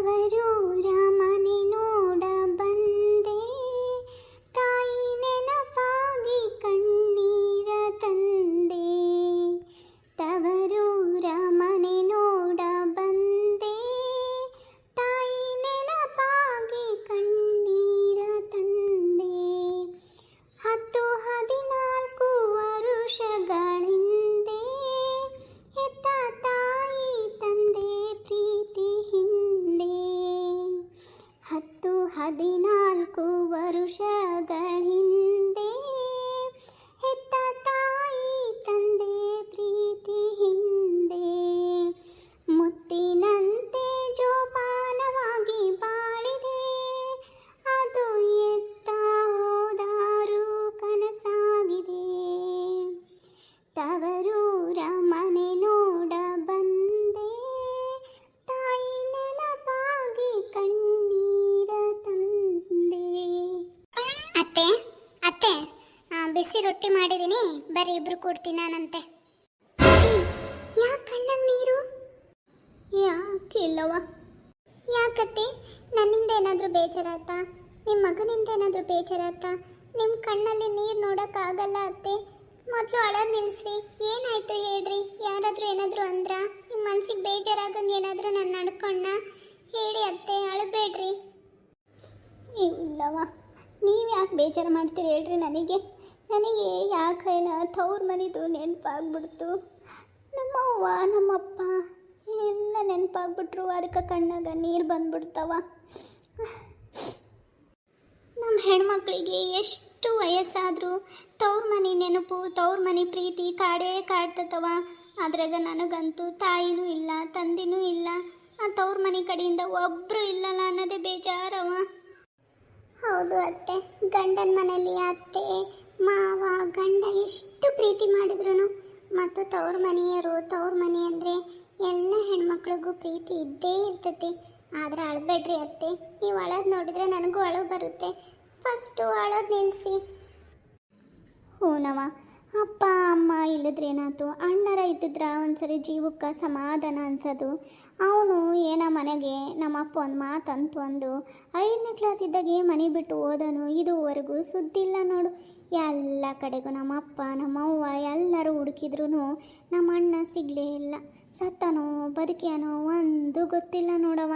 ತವರೂರ ಮನೆ ನೋಡ ಬಂದೆ, ತಾಯಿ ನೆನಪಾಗಿ ಕಣ್ಣೀರ ತಂದೆ. ತವರೂರ ಮನೆ ನೋಡ ಬಂದೆ, ತಾಯಿ ನೆನಪಾಗಿ ಕಣ್ಣೀರ ತಂದೆ. 10-14 ವರುಷಗಳಿಂದೆ ಹೆತ್ತ ತಾಯಿ ತಂದೆ ಪ್ರೀತಿ ಹಿಂದೆ. 10-14 ವರುಷಗಳ ಹಿಂದೆ ಹೆತ್ತ ತಾಯಿ ತಂದೆ ಪ್ರೀತಿ ಹಿಂದೆ. ಮುತ್ತಿನಂತೆ ಜೋಪಾನವಾಗಿ ಬಾಳಿದೆ, ಅದು ಎತ್ತ ಹೋದಾರು ಕನಸಾಗಿದೆ. ತವರೂರ ಮನೆ ನೋಡ ಬಂದೆ, ತಾಯಿ ನೆನಪಾಗಿ ಕಣ್ಣೀರ ತಂದೆ. ಅತ್ತೆ ಅತ್ತೆ, ಬಿಸಿ ರೊಟ್ಟಿ ಮಾಡಿದ್ದೀನಿ, ಬರೀ ಇಬ್ರು ಕೊಡ್ತೀನಿ ನಾನಂತೆ. ಯಾಕೆ ಕಣ್ಣಲ್ಲಿ ನೀರು? ಯಾಕಿಲ್ಲವ? ಯಾಕತ್ತೆ? ನನ್ನಿಂದ ಏನಾದರೂ ಬೇಜಾರಾಯ್ತಾ? ನಿಮ್ಮ ಮಗನಿಂದ ಏನಾದರೂ ಬೇಜಾರಾಯ್ತಾ? ನಿಮ್ಮ ಕಣ್ಣಲ್ಲಿ ನೀರು ನೋಡೋಕ್ಕಾಗಲ್ಲ ಅತ್ತೆ. ಮೊದಲು ಅಳೋದು ನಿಲ್ಲಿಸ್ರಿ. ಏನಾಯ್ತು ಹೇಳ್ರಿ. ಯಾರಾದರೂ ಏನಾದರೂ ಅಂದ್ರ? ನಿಮ್ಮ ಮನ್ಸಿಗೆ ಬೇಜಾರಾಗಂಗೆ ಏನಾದರೂ ನಾನು ನಡ್ಕೊಂಡ? ಹೇಳಿ ಅತ್ತೆ, ಅಳಬೇಡ್ರಿ. ಇಲ್ಲವ, ನೀವು ಯಾಕೆ ಬೇಜಾರು ಮಾಡ್ತೀರಿ ಹೇಳ್ರಿ. ನನಗೆ ಯಾಕೇನ ತವ್ರ ಮನೆದು ನೆನಪಾಗ್ಬಿಡ್ತು. ನಮ್ಮವ್ವ ನಮ್ಮಪ್ಪ ಎಲ್ಲ ನೆನಪಾಗ್ಬಿಟ್ರು, ಅದಕ್ಕೆ ಕಣ್ಣಾಗ ನೀರು ಬಂದ್ಬಿಡ್ತಾವ. ನಮ್ಮ ಹೆಣ್ಮಕ್ಳಿಗೆ ಎಷ್ಟು ವಯಸ್ಸಾದರೂ ತವ್ರ ಮನೆ ನೆನಪು, ತವ್ರ ಮನೆ ಪ್ರೀತಿ ಕಾಡ್ತತವ. ಅದ್ರಾಗ ನನಗಂತೂ ತಾಯಿನೂ ಇಲ್ಲ, ತಂದೆನೂ ಇಲ್ಲ. ಆ ತವ್ರ ಮನೆ ಕಡೆಯಿಂದ ಒಬ್ಬರು ಇಲ್ಲಲ್ಲ ಅನ್ನೋದೇ ಬೇಜಾರವ. ಹೌದು ಅತ್ತೆ, ಗಂಡನ ಮನೆಯಲ್ಲಿ ಅತ್ತೆ ಮಾವ ಗಂಡ ಎಷ್ಟು ಪ್ರೀತಿ ಮಾಡಿದ್ರು ಮತ್ತು ತವ್ರ ಮನೆಯವರು, ತವ್ರ ಮನೆ ಅಂದರೆ ಎಲ್ಲ ಹೆಣ್ಮಕ್ಳಿಗೂ ಪ್ರೀತಿ ಇದ್ದೇ ಇರ್ತೈತಿ. ಆದರೆ ಅಳಬೇಡ್ರಿ ಅತ್ತೆ. ನೀವು ಅಳೋದು ನೋಡಿದರೆ ನನಗೂ ಅಳು ಬರುತ್ತೆ. ಫಸ್ಟು ಅಳೋದು ನಿಲ್ಲಿಸಿ. ಹೂನವ, ಅಪ್ಪ ಅಮ್ಮ ಇಲ್ಲದ್ರೇನಾಯ್ತು, ಅಣ್ಣರ ಇದ್ದಿದ್ರ ಒಂದ್ಸರಿ ಜೀವಕ್ಕೆ ಸಮಾಧಾನ ಅನ್ಸೋದು. ಅವನು ಏನ ಮನೆಗೆ ನಮ್ಮಪ್ಪ ಒಂದು ಮಾತಂತು ಅಂದು 5ನೇ ಕ್ಲಾಸ್ ಇದ್ದಾಗೆ ಮನೆ ಬಿಟ್ಟು ಓದನು. ಇದುವರೆಗೂ ಸುದ್ದಿಲ್ಲ ನೋಡು. ಎಲ್ಲ ಕಡೆಗೂ ನಮ್ಮಪ್ಪ ನಮ್ಮವ್ವ ಎಲ್ಲರೂ ಹುಡುಕಿದ್ರು ನಮ್ಮ ಅಣ್ಣ ಸಿಗಲೇ ಇಲ್ಲ. ಸತ್ತನೋ ಬದುಕ್ಯಾನೋ ಒಂದು ಗೊತ್ತಿಲ್ಲ ನೋಡವ.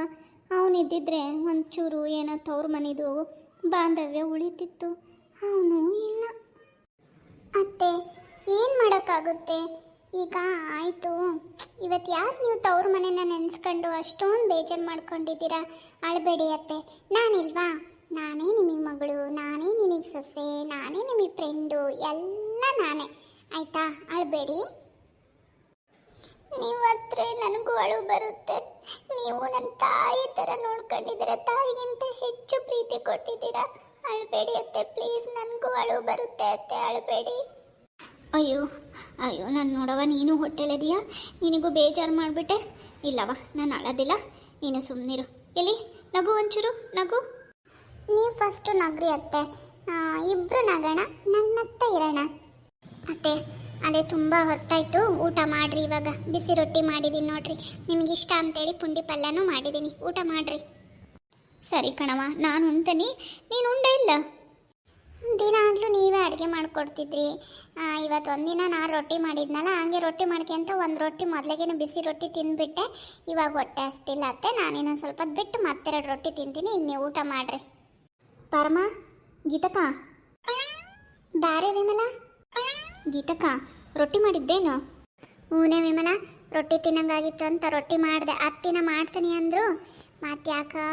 ಅವನಿದ್ದಿದ್ರೆ ಒಂಚೂರು ಏನೋ ತವ್ರ ಮನೆದು ಬಾಂಧವ್ಯ ಉಳಿತಿತ್ತು. ಅವನು ಇಲ್ಲ. ಅತ್ತೆ, ಏನು ಮಾಡೋಕ್ಕಾಗುತ್ತೆ? ಈಗ ಆಯಿತು. ಇವತ್ತು ಯಾಕೆ ನೀವು ತವ್ರ ಮನೆನ ನೆನೆಸ್ಕೊಂಡು ಅಷ್ಟೊಂದು ಬೇಜಾರು ಮಾಡ್ಕೊಂಡಿದ್ದೀರಾ? ಅಳಬೇಡಿ ಅತ್ತೆ, ನಾನಿಲ್ವಾ? ನಾನೇ ನಿಮಗೆ ಮಗಳು, ನಾನೇ ನಿನಗೆ ಸೊಸೆ, ನಾನೇ ನಿಮಗೆ ಫ್ರೆಂಡು, ಎಲ್ಲ ನಾನೇ. ಆಯಿತಾ? ಅಳಬೇಡಿ. ನೀವು ಹತ್ರ ನನಗೂ ಅಳು ಬರುತ್ತೆ. ನೀವು ನನ್ನ ತಾಯಿ ಥರ ನೋಡ್ಕೊಂಡಿದ್ದೀರ, ತಾಯಿಗಿಂತ ಹೆಚ್ಚು ಪ್ರೀತಿ ಕೊಟ್ಟಿದ್ದೀರಾ. ಅಳಬೇಡಿ ಅತ್ತೆ ಪ್ಲೀಸ್, ನನಗೂ ಅಳು ಬರುತ್ತೆ ಅತ್ತೆ, ಅಳಬೇಡಿ. ಅಯ್ಯೋ ಅಯ್ಯೋ, ನಾನು ನೋಡವ, ನೀನು ಹೊಟ್ಟೆಲೆದೀಯಾ? ನಿನಗೂ ಬೇಜಾರು ಮಾಡಿಬಿಟ್ಟೆ. ಇಲ್ಲವ, ನಾನು ಅಳೋದಿಲ್ಲ, ನೀನು ಸುಮ್ಮನಿರು. ಎಲ್ಲಿ ನಗು, ಒಂಚೂರು ನಗು. ನೀವು ಫಸ್ಟು ನಗ್ರಿ ಅತ್ತೆ, ಇಬ್ಬರು ನಗೋಣ, ನನ್ನತ್ತ ಇರೋಣ. ಅತ್ತೆ, ಅಲ್ಲೇ ತುಂಬ ಹೊತ್ತಾಯಿತು, ಊಟ ಮಾಡಿರಿ. ಇವಾಗ ಬಿಸಿ ರೊಟ್ಟಿ ಮಾಡಿದ್ದೀನಿ ನೋಡ್ರಿ, ನಿಮ್ಗೆ ಇಷ್ಟ ಅಂತೇಳಿ ಪುಂಡಿ ಪಲ್ಯನೂ ಮಾಡಿದ್ದೀನಿ, ಊಟ ಮಾಡಿರಿ. ಸರಿ ಕಣವ, ನಾನು ಉಣ್ತೀನಿ, ನೀನು ಉಂಡೆ ಇಲ್ಲ? ದಿನಾಗಲೂ ನೀವೇ ಅಡುಗೆ ಮಾಡಿಕೊಡ್ತಿದ್ರಿ. ಇವತ್ತು ಒಂದಿನ ನಾನು ರೊಟ್ಟಿ ಮಾಡಿದ್ನಲ್ಲ, ಹಂಗೆ ರೊಟ್ಟಿ ಮಾಡ್ಕೊಂತ ಒಂದು ರೊಟ್ಟಿ ಮೊದಲಿಗೆ ಬಿಸಿ ರೊಟ್ಟಿ ತಿಂದುಬಿಟ್ಟೆ. ಇವಾಗ ಹೊಟ್ಟೆ ಹಸ್ತಿಲ್ಲ ಅತ್ತೆ, ನಾನಿನ್ನೊಂದು ಸ್ವಲ್ಪ ಬಿಟ್ಟು ಮತ್ತೆರಡು ರೊಟ್ಟಿ ತಿಂತೀನಿ. ಈಗ ನೀವು ಊಟ ಮಾಡಿರಿ. ಪರಮ, ಗೀತಕ್ಕ ಬಾರೆ. ವಿಮಲ, ಗೀತಕ್ಕ ರೊಟ್ಟಿ ಮಾಡಿದ್ದೇನು? ಹೂನೇ ವಿಮಲ, ರೊಟ್ಟಿ ತಿನ್ನಂಗಾಗಿತ್ತು ಅಂತ ರೊಟ್ಟಿ ಮಾಡಿದೆ. ಅತ್ತಿನ ಮಾಡ್ತೀನಿ ಅಂದರು, ಮತ್ತು ಯಾಕೆ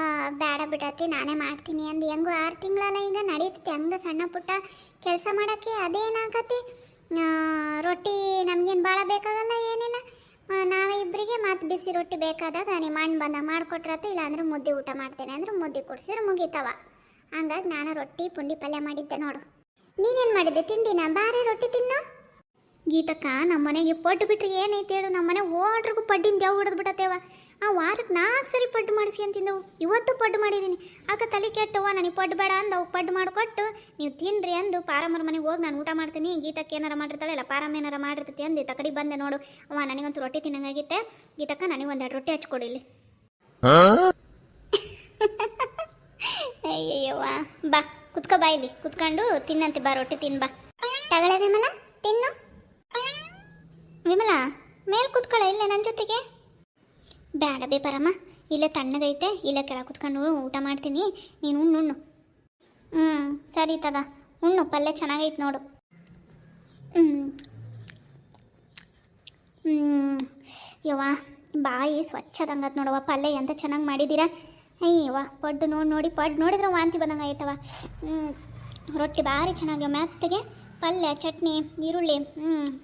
ಬೇಡ ಬಿಡತ್ತಿ ನಾನೇ ಮಾಡ್ತೀನಿ ಅಂದು. ಹೆಂಗು 6 ತಿಂಗಳಲ್ಲ ಈಗ ನಡೀತೈತಿ, ಹಂಗೆ ಸಣ್ಣ ಪುಟ್ಟ ಕೆಲಸ ಮಾಡೋಕ್ಕೆ. ಅದೇನಾಗತ್ತೆ, ರೊಟ್ಟಿ ನಮಗೇನು ಭಾಳ ಬೇಕಾಗಲ್ಲ, ಏನಿಲ್ಲ. ನಾವೇ ಇಬ್ಬರಿಗೆ ಮತ್ತು ಬಿಸಿ ರೊಟ್ಟಿ ಬೇಕಾದಾಗ ನಿಮ್ಮ ಅಣ್ಣ ಬಂದ ಮಾಡಿಕೊಟ್ರತ್ತೆ, ಇಲ್ಲಾಂದ್ರೆ ಮುದ್ದೆ ಊಟ ಮಾಡ್ತೇನೆ ಅಂದ್ರೆ ಮುದ್ದೆ ಕೊಡಿಸಿದ್ರೆ ಮುಗೀತವ. ಹಂಗಾಗಿ ನಾನು ರೊಟ್ಟಿ ಪುಂಡಿ ಪಲ್ಯ ಮಾಡಿದ್ದೆ ನೋಡು. ನೀನೇನು ಮಾಡಿದ್ದೆ ತಿಂಡಿನ? ಬಾರೆ ರೊಟ್ಟಿ ತಿನ್ನು. ಗೀತಕ್ಕ, ನಮ್ಮ ಮನೆಗೆ ಪಡ್ಡು ಬಿಟ್ರೆ ಏನೈತೆ ಹೇಳು? ನಮ್ಮ ಮನೆ ಓಡ್ರಿಗೂ ಪಡ್ಡಿನ ದೇವ್ ಹಿಡಿದು ಬಿಟ್ಟತ್ತೇವ. ಆ ವಾರಕ್ಕೆ 4 ಸರಿ ಪಡ್ಡು ಮಾಡಿಸಿ ಅಂತಿದ್ದವು. ಇವತ್ತು ಪಡ್ಡು ಮಾಡಿದ್ದೀನಿ. ಆಗ ತಲೆ ಕೆಟ್ಟವ, ನನಗೆ ಪಡ್ಡು ಬೇಡ ಅಂದವು. ಪಡ್ಡು ಮಾಡಿಕೊಟ್ಟು ನೀವು ತಿನ್ನಿರಿ ಅಂದು ಪಾರಮ್ಮರ ಮನೆಗೆ ಹೋಗಿ ನಾನು ಊಟ ಮಾಡ್ತೀನಿ. ಗೀತಕ್ಕೆ ಏನಾರ ಮಾಡಿರ್ತಾಳೆ, ಇಲ್ಲ ಪಾರಮ್ಮ ಏನಾರ ಮಾಡಿರ್ತೈತಿ ಅಂದು ತಕಡಿ ಬಂದೆ ನೋಡು. ಅವ ನನಗಂತೂ ರೊಟ್ಟಿ ತಿನ್ನಂಗಾಗಿತ್ತೆ. ಗೀತಕ್ಕ, ನನಗೆ 1-2 ರೊಟ್ಟಿ ಹಚ್ಕೊಡಿಲಿ. ಅಯ್ಯವ್ವ ಬಾ ಕುತ್ಕೋ ಬಾ ಇಲ್ಲಿ ಕುತ್ಕೊಂಡು ತಿನ್ನಂತೆ ಬಾ ರೊಟ್ಟಿ ತಿನ್ ಬಾ ತಗೊಳ್ಳೆ ವಿಮಲ ತಿನ್ನು ವಿಮಲ ಮೇಲ್ ಕುತ್ಕೊಳ್ಳ ಇಲ್ಲ ನನ್ನ ಜೊತೆಗೆ ಬೇಡ ಬೇ ಪರಮ್ಮ ಇಲ್ಲೇ ತಣ್ಣಗೈತೆ ಇಲ್ಲೇ ಕೆಳಗೆ ಕುತ್ಕೊಂಡು ಊಟ ಮಾಡ್ತೀನಿ ನೀನು ಉಣ್ಣು ಸರಿ ತಗ ಉಣ್ಣು ಪಲ್ಯ ಚೆನ್ನಾಗೈತೆ ನೋಡು ಯವ್ವ ಬಾಯಿ ಸ್ವಚ್ಛದಂಗತ್ ನೋಡವ್ವ ಪಲ್ಯ ಎಂತ ಚೆನ್ನಾಗಿ ಮಾಡಿದ್ದೀರಾ ಅಯ್ಯವ್ವ ಪಡ್ಡು ನೋಡಿ ಪಡ್ಡು ನೋಡಿದ್ರೆ ವಾಂತಿ ಬಂದಂಗೆ ಆಯ್ತವ ರೊಟ್ಟಿ ಭಾರಿ ಚೆನ್ನಾಗಿ ಮೆತ್ತಗೆ ಪಲ್ಯ ಚಟ್ನಿ ಈರುಳ್ಳಿ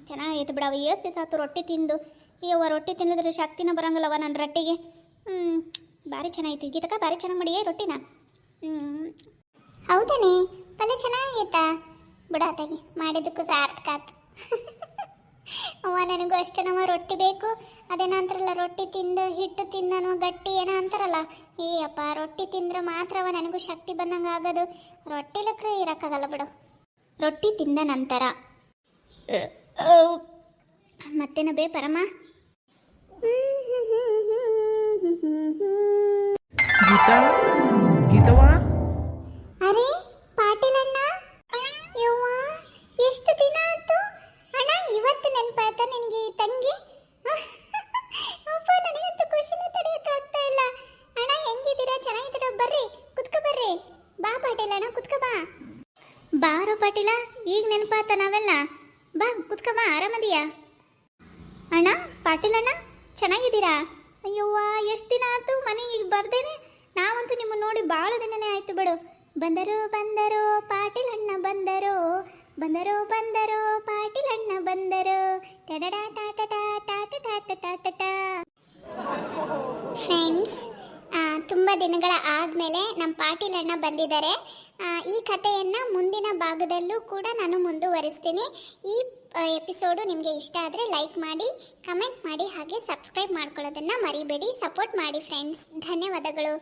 ಚೆನ್ನಾಗೈತೆ ಬಿಡವ ಎಷ್ಟು ದಿವಸ ಆಯ್ತು ರೊಟ್ಟಿ ತಿಂದು ಅಯ್ಯವ್ವ ರೊಟ್ಟಿ ತಿನ್ನಿದ್ರೆ ಶಕ್ತಿನ ಬರಂಗಲ್ಲವ ನನ್ನ ರೊಟ್ಟಿಗೆ ಭಾರಿ ಚೆನ್ನಾಗೈತಿ ಗೀತಕ್ಕ ಭಾರಿ ಚೆನ್ನಾಗಿ ಮಾಡಿಯೇ ರೊಟ್ಟಿನ ಹೌದಾನೆ ಪಲ್ಯ ಚೆನ್ನಾಗೈತಾ ಬಿಡಾತಾಗಿ ಮಾಡಿದ್ದಕ್ಕೂ ಸಾರ್ಥಕ ಆತು ಅವ್ವ ನನಗೂ ಅಷ್ಟೇ ನಮ್ಮ ರೊಟ್ಟಿ ಬೇಕು ಅದೇನೋ ಅಂತಾರಲ್ಲ ರೊಟ್ಟಿ ತಿಂದು ಹಿಟ್ಟು ತಿಂದನೋ ಗಟ್ಟಿ ಏನೋ ಅಂತಾರಲ್ಲ ಅಪ್ಪ ರೊಟ್ಟಿ ತಿಂದ್ರೆ ಮಾತ್ರವ ನನಗೂ ಶಕ್ತಿ ಬಂದಂಗೆ ಆಗೋದು ರೊಟ್ಟಿ ಲಕ್ರೆ ಇರೋಕ್ಕಾಗಲ್ಲ ಬಿಡು ರೊಟ್ಟಿ ತಿಂದ ನಂತರ ಮತ್ತೇನ ಬೇ ಪರಮ ಗೀತವಾ ಅರೆ ಪಾಟೀಲ್ ಅಣ್ಣ ಯವ್ವ ಎಷ್ಟು ದಿನ ಆಯ್ತು ಅಣ್ಣ ಇವತ್ತು ನೆನಪಾಯ್ತ ನಿನಗೆ ತಂಗಿ ಅಪ್ಪ ನನಗಂತೂ ಖುಷಿನೇ ತಡೆಯೋಕ್ಕಾಗ್ತಾ ಇಲ್ಲ ಅಣ್ಣ ಹೆಂಗಿದ್ದೀರಾ ಚೆನ್ನಾಗಿದ್ದೀರಾ ಬರ್ರಿ ಕುತ್ಕೋ ಬರ್ರಿ ಬಾ ಪಾಟೀಲ್ ಅಣ್ಣ ಕುತ್ಕೋ ಬಾ ಬಾರೋ ಪಾಟೀಲ ಈಗ ನೆನಪಾತ ನಾವೆಲ್ಲ ಬಾ ಕುತ್ಕೋ ಬಾ ಆರಾಮದಿಯಾ ಅಣ್ಣ ಪಾಟೀಲ್ ಅಣ್ಣ ಚೆನ್ನಾಗಿದ್ದೀರಾ ಅಯ್ಯವ್ವ ಎಷ್ಟು ದಿನ ಆಯ್ತು ಮನೆಗೆ ಈಗ ಬರ್ದೇನೆ ನಾವಂತೂ ನಿಮ್ಮನ್ನು ನೋಡಿ ಭಾಳ ದಿನನೇ ಆಯ್ತು ಬಿಡು ಬಂದರೋ ಬಂದರೋ ಪಾಟೀಲ್ ಅಣ್ಣ ಬಂದರೋ ಬಂದರೋ ಬಂದರೋ ಪಾಟೀಲ್ ಅಣ್ಣ ಬಂದರೋ ಟಡಡಾ ಟಾಟಾ ಟಾಟಾ ಟಾಟಾ ಫ್ರೆಂಡ್ಸ್ ತುಂಬ ದಿನಗಳ ಆದಮೇಲೆ ನಮ್ಮ ಪಾಟೀಲ್ ಅಣ್ಣ ಬಂದಿದ್ದಾರೆ ಈ ಕಥೆಯನ್ನು ಮುಂದಿನ ಭಾಗದಲ್ಲೂ ಕೂಡ ನಾನು ಮುಂದುವರಿಸ್ತೀನಿ ಈ ಎಪಿಸೋಡು ನಿಮಗೆ ಇಷ್ಟ ಆದರೆ ಲೈಕ್ ಮಾಡಿ ಕಮೆಂಟ್ ಮಾಡಿ ಹಾಗೆ ಸಬ್ಸ್ಕ್ರೈಬ್ ಮಾಡ್ಕೊಳ್ಳೋದನ್ನು ಮರಿಬೇಡಿ ಸಪೋರ್ಟ್ ಮಾಡಿ ಫ್ರೆಂಡ್ಸ್ ಧನ್ಯವಾದಗಳು